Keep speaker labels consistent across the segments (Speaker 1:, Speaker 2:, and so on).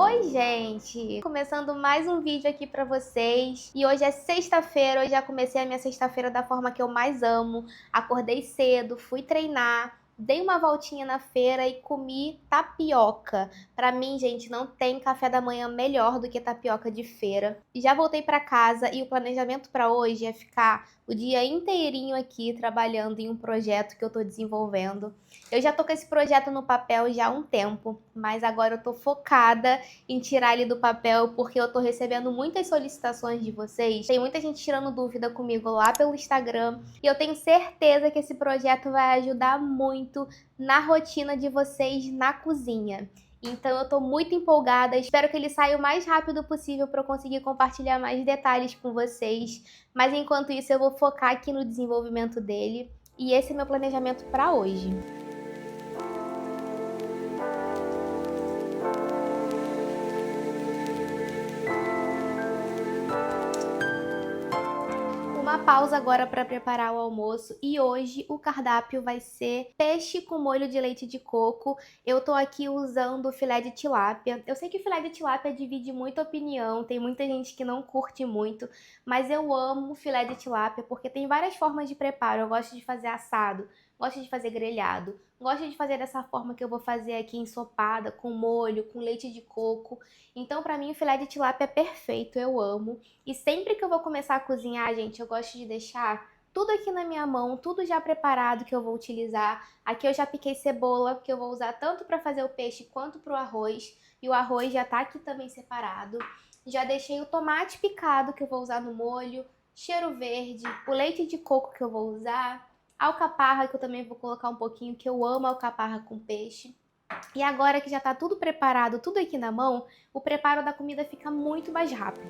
Speaker 1: Oi, gente! Começando mais um vídeo aqui pra vocês. E hoje é sexta-feira, hoje já comecei a minha sexta-feira da forma que eu mais amo. Acordei cedo, fui treinar, dei uma voltinha na feira e comi tapioca. Pra mim, gente, não tem café da manhã melhor do que tapioca de feira. E já voltei pra casa e o planejamento pra hoje é ficar o dia inteirinho aqui trabalhando em um projeto que eu tô desenvolvendo. Eu já tô com esse projeto no papel já há um tempo, mas agora eu tô focada em tirar ele do papel porque eu tô recebendo muitas solicitações de vocês. Tem muita gente tirando dúvida comigo lá pelo Instagram e eu tenho certeza que esse projeto vai ajudar muito na rotina de vocês na cozinha. Então eu tô muito empolgada, espero que ele saia o mais rápido possível para eu conseguir compartilhar mais detalhes com vocês. Mas enquanto isso eu vou focar aqui no desenvolvimento dele e esse é meu planejamento para hoje. Uma pausa agora para preparar o almoço e hoje o cardápio vai ser peixe com molho de leite de coco. Eu tô aqui usando filé de tilápia. Eu sei que filé de tilápia divide muita opinião, tem muita gente que não curte muito, mas eu amo filé de tilápia porque tem várias formas de preparo. Eu gosto de fazer assado, gosto de fazer grelhado, gosto de fazer dessa forma que eu vou fazer aqui ensopada, com molho, com leite de coco. Então, pra mim, o filé de tilápia é perfeito, eu amo. E sempre que eu vou começar a cozinhar, gente, eu gosto de deixar tudo aqui na minha mão, tudo já preparado que eu vou utilizar. Aqui eu já piquei cebola, que eu vou usar tanto para fazer o peixe quanto para o arroz. E o arroz já tá aqui também separado. Já deixei o tomate picado, que eu vou usar no molho, cheiro verde, o leite de coco que eu vou usar, alcaparra, que eu também vou colocar um pouquinho, que eu amo alcaparra com peixe. E agora que já tá tudo preparado, tudo aqui na mão, o preparo da comida fica muito mais rápido.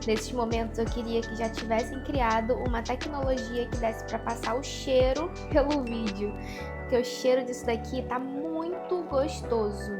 Speaker 1: Nesses momentos eu queria que já tivessem criado uma tecnologia que desse para passar o cheiro pelo vídeo, porque o cheiro disso daqui tá muito gostoso.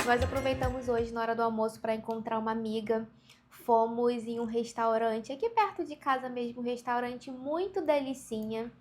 Speaker 1: Nós aproveitamos hoje na hora do almoço para encontrar uma amiga. Fomos em um restaurante aqui perto de casa mesmo, um restaurante muito delicinha.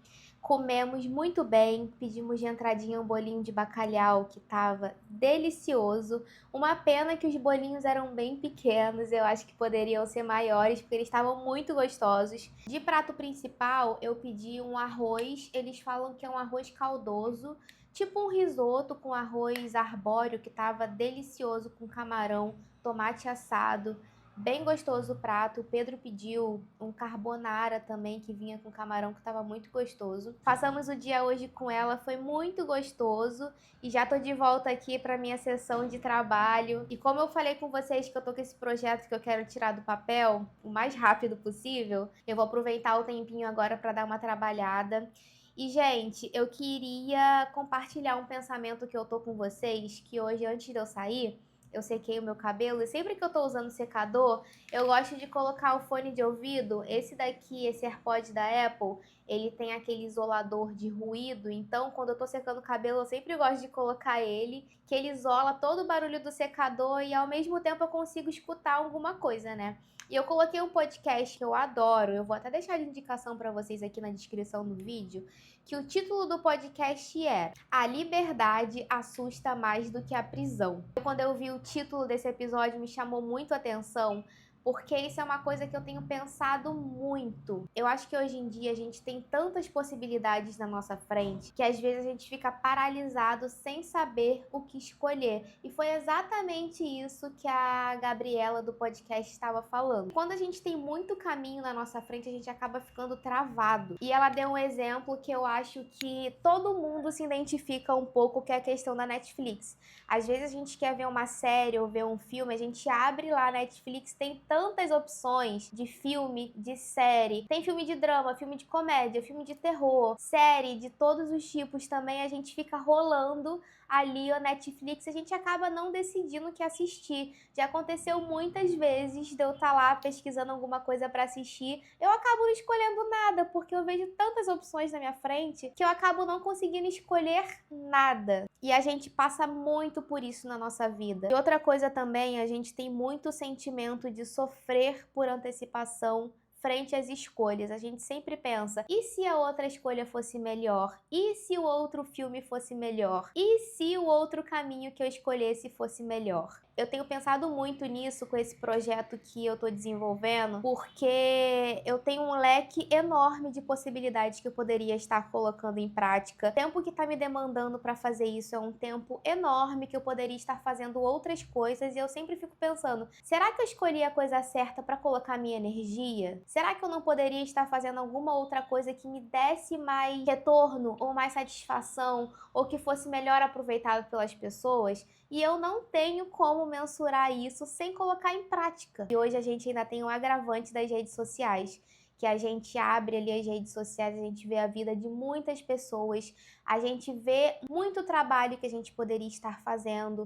Speaker 1: Comemos muito bem, pedimos de entradinha um bolinho de bacalhau que tava delicioso. Uma pena que os bolinhos eram bem pequenos, eu acho que poderiam ser maiores porque eles estavam muito gostosos. De prato principal eu pedi um arroz, eles falam que é um arroz caldoso, tipo um risoto com arroz arbóreo que tava delicioso com camarão, tomate assado. Bem gostoso o prato. O Pedro pediu um carbonara também, que vinha com camarão, que estava muito gostoso. Passamos o dia hoje com ela, foi muito gostoso. E já tô de volta aqui para minha sessão de trabalho. E como eu falei com vocês que eu tô com esse projeto que eu quero tirar do papel o mais rápido possível, eu vou aproveitar o tempinho agora para dar uma trabalhada. E, gente, eu queria compartilhar um pensamento que eu tô com vocês, que hoje, antes de eu sair, eu sequei o meu cabelo e sempre que eu tô usando secador, eu gosto de colocar o fone de ouvido. Esse daqui, esse AirPod da Apple, ele tem aquele isolador de ruído, então quando eu tô secando o cabelo eu sempre gosto de colocar ele, que ele isola todo o barulho do secador e ao mesmo tempo eu consigo escutar alguma coisa, né? E eu coloquei um podcast que eu adoro, eu vou até deixar de indicação pra vocês aqui na descrição do vídeo, que o título do podcast é A Liberdade Assusta Mais do que a Prisão. Quando eu vi o título desse episódio me chamou muito a atenção, porque isso é uma coisa que eu tenho pensado muito. Eu acho que hoje em dia a gente tem tantas possibilidades na nossa frente que às vezes a gente fica paralisado sem saber o que escolher. E foi exatamente isso que a Gabriela do podcast estava falando. Quando a gente tem muito caminho na nossa frente, a gente acaba ficando travado. E ela deu um exemplo que eu acho que todo mundo se identifica um pouco, que é a questão da Netflix. Às vezes a gente quer ver uma série ou ver um filme, a gente abre lá a Netflix, tem tantas opções de filme, de série. Tem filme de drama, filme de comédia, filme de terror, série de todos os tipos também. A gente fica rolando ali a Netflix, a gente acaba não decidindo o que assistir. Já aconteceu muitas vezes de eu estar lá pesquisando alguma coisa para assistir, eu acabo não escolhendo nada, porque eu vejo tantas opções na minha frente que eu acabo não conseguindo escolher nada. E a gente passa muito por isso na nossa vida. E outra coisa também, a gente tem muito sentimento de sofrer por antecipação frente às escolhas. A gente sempre pensa, e se a outra escolha fosse melhor? E se o outro filme fosse melhor? E se o outro caminho que eu escolhesse fosse melhor? Eu tenho pensado muito nisso com esse projeto que eu tô desenvolvendo, porque eu tenho um leque enorme de possibilidades que eu poderia estar colocando em prática. O tempo que tá me demandando para fazer isso é um tempo enorme que eu poderia estar fazendo outras coisas e eu sempre fico pensando, será que eu escolhi a coisa certa para colocar minha energia? Será que eu não poderia estar fazendo alguma outra coisa que me desse mais retorno ou mais satisfação ou que fosse melhor aproveitado pelas pessoas? E eu não tenho como mensurar isso sem colocar em prática. E hoje a gente ainda tem um agravante das redes sociais, que a gente abre ali as redes sociais, a gente vê a vida de muitas pessoas, a gente vê muito trabalho que a gente poderia estar fazendo,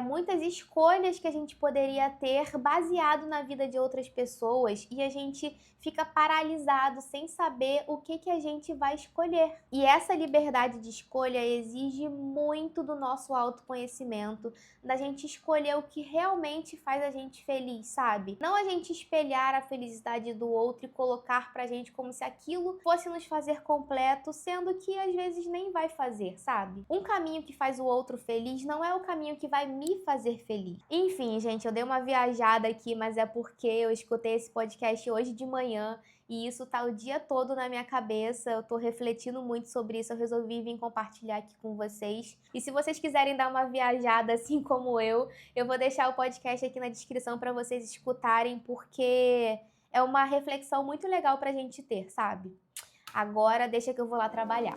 Speaker 1: muitas escolhas que a gente poderia ter baseado na vida de outras pessoas e a gente fica paralisado sem saber o que a gente vai escolher. E essa liberdade de escolha exige muito do nosso autoconhecimento, da gente escolher o que realmente faz a gente feliz, sabe? Não a gente espelhar a felicidade do outro e colocar pra gente como se aquilo fosse nos fazer completo, sendo que às vezes nem vai fazer, sabe? Um caminho que faz o outro feliz não é o caminho que vai me fazer feliz. Enfim, gente, eu dei uma viajada aqui, mas é porque eu escutei esse podcast hoje de manhã e isso tá o dia todo na minha cabeça, eu tô refletindo muito sobre isso, eu resolvi vir compartilhar aqui com vocês. E se vocês quiserem dar uma viajada assim como eu vou deixar o podcast aqui na descrição para vocês escutarem, porque é uma reflexão muito legal pra gente ter, sabe? Agora deixa que eu vou lá trabalhar.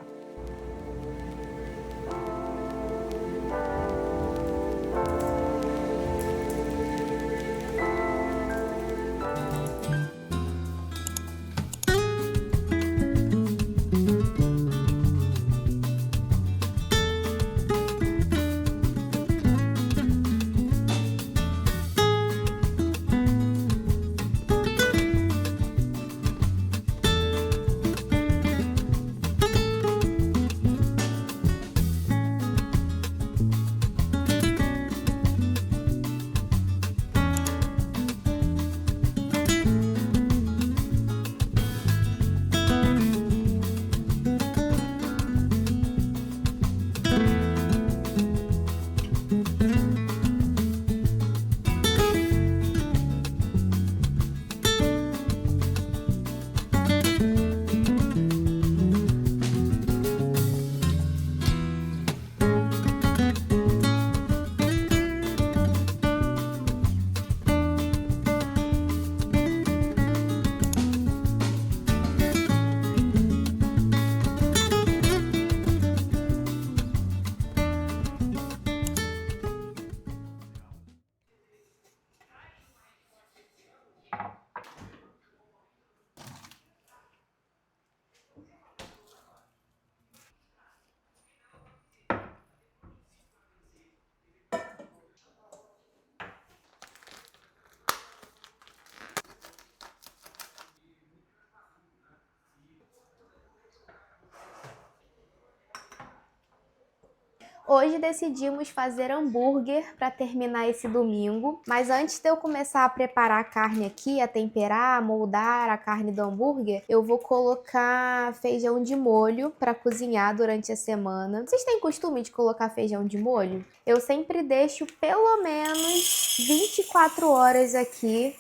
Speaker 1: Hoje decidimos fazer hambúrguer para terminar esse domingo, mas antes de eu começar a preparar a carne aqui, a temperar, a moldar a carne do hambúrguer, eu vou colocar feijão de molho para cozinhar durante a semana. Vocês têm costume de colocar feijão de molho? Eu sempre deixo pelo menos 24 horas aqui.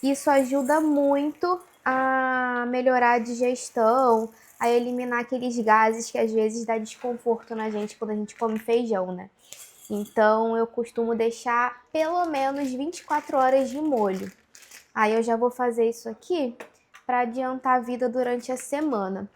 Speaker 1: Isso ajuda muito a melhorar a digestão, a eliminar aqueles gases que às vezes dá desconforto na gente quando a gente come feijão, né? Então eu costumo deixar pelo menos 24 horas de molho. Aí eu já vou fazer isso aqui para adiantar a vida durante a semana.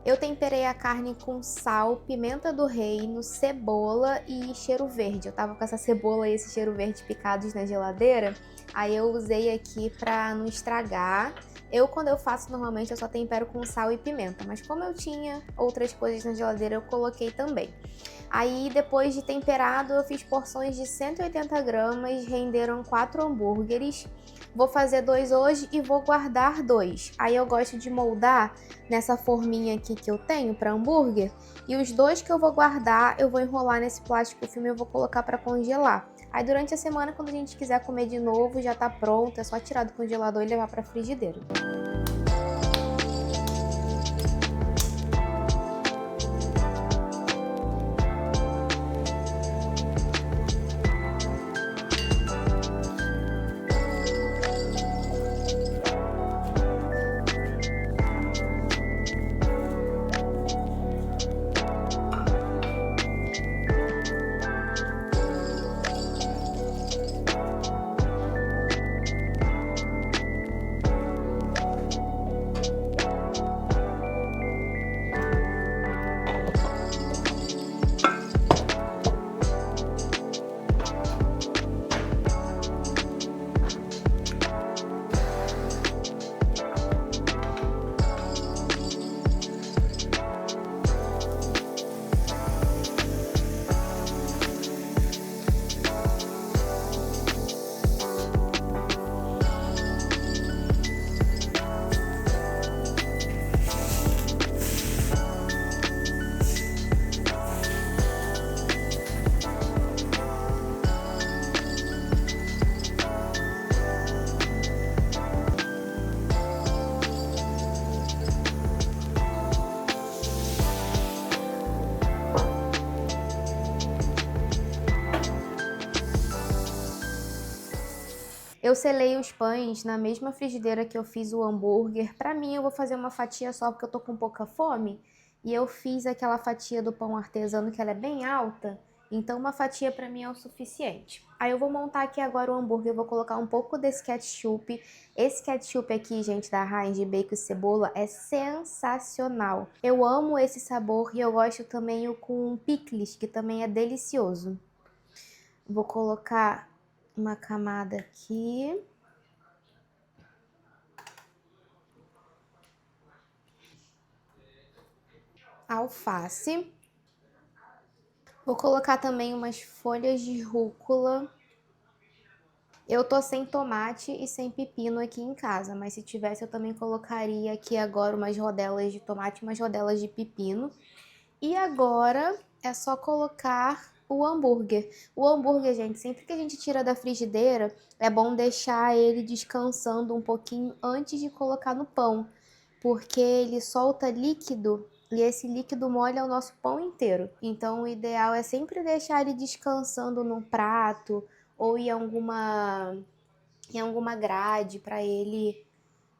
Speaker 1: Eu temperei a carne com sal, pimenta do reino, cebola e cheiro verde. Eu tava com essa cebola e esse cheiro verde picados na geladeira, aí eu usei aqui pra não estragar. Quando eu faço, normalmente eu só tempero com sal e pimenta, mas como eu tinha outras coisas na geladeira, eu coloquei também. Aí, depois de temperado, eu fiz porções de 180 gramas, renderam 4 hambúrgueres. Vou fazer 2 hoje e vou guardar 2. Aí eu gosto de moldar nessa forminha aqui que eu tenho para hambúrguer. E os 2 que eu vou guardar, eu vou enrolar nesse plástico filme e eu vou colocar para congelar. Aí durante a semana, quando a gente quiser comer de novo, já tá pronto, é só tirar do congelador e levar para frigideira. Eu selei os pães na mesma frigideira que eu fiz o hambúrguer. Pra mim, eu vou fazer uma fatia só porque eu tô com pouca fome. E eu fiz aquela fatia do pão artesano que ela é bem alta. Então, uma fatia pra mim é o suficiente. Aí eu vou montar aqui agora o hambúrguer. Eu vou colocar um pouco desse ketchup. Esse ketchup aqui, gente, da Heinz de bacon e cebola, é sensacional. Eu amo esse sabor e eu gosto também o com picles, que também é delicioso. Vou colocar uma camada aqui. Alface. Vou colocar também umas folhas de rúcula. Eu tô sem tomate e sem pepino aqui em casa, mas se tivesse eu também colocaria aqui agora umas rodelas de tomate e umas rodelas de pepino. E agora é só colocar o hambúrguer. O hambúrguer, gente, sempre que a gente tira da frigideira, é bom deixar ele descansando um pouquinho antes de colocar no pão, porque ele solta líquido e esse líquido molha o nosso pão inteiro. Então, o ideal é sempre deixar ele descansando no prato ou em alguma grade para ele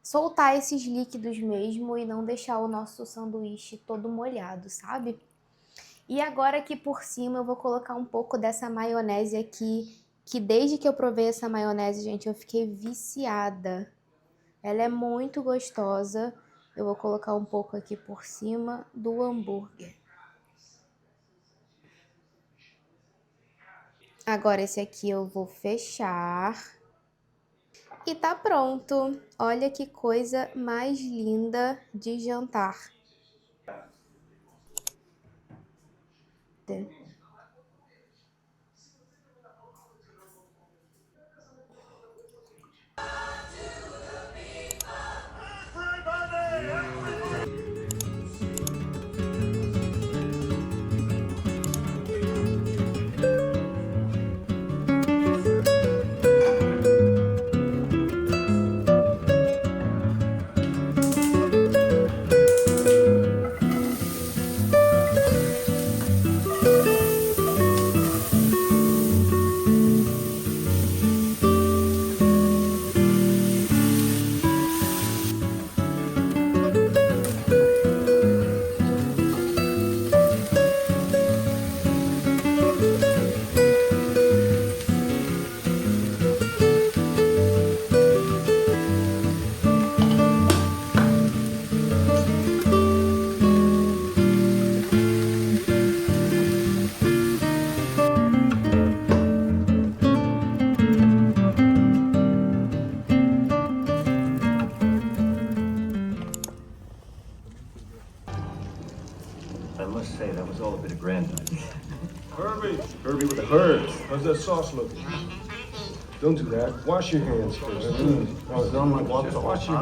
Speaker 1: soltar esses líquidos mesmo e não deixar o nosso sanduíche todo molhado, sabe? E agora aqui por cima eu vou colocar um pouco dessa maionese aqui, que desde que eu provei essa maionese, gente, eu fiquei viciada. Ela é muito gostosa. Eu vou colocar um pouco aqui por cima do hambúrguer. Agora esse aqui eu vou fechar. E tá pronto. Olha que coisa mais linda de jantar.
Speaker 2: I must say, that was all a bit aggrandizing.
Speaker 3: Herbie! Herbie with the herbs. How's that sauce looking? Don't do that. Wash your hands first.
Speaker 2: I was on my walk.
Speaker 3: Just wash your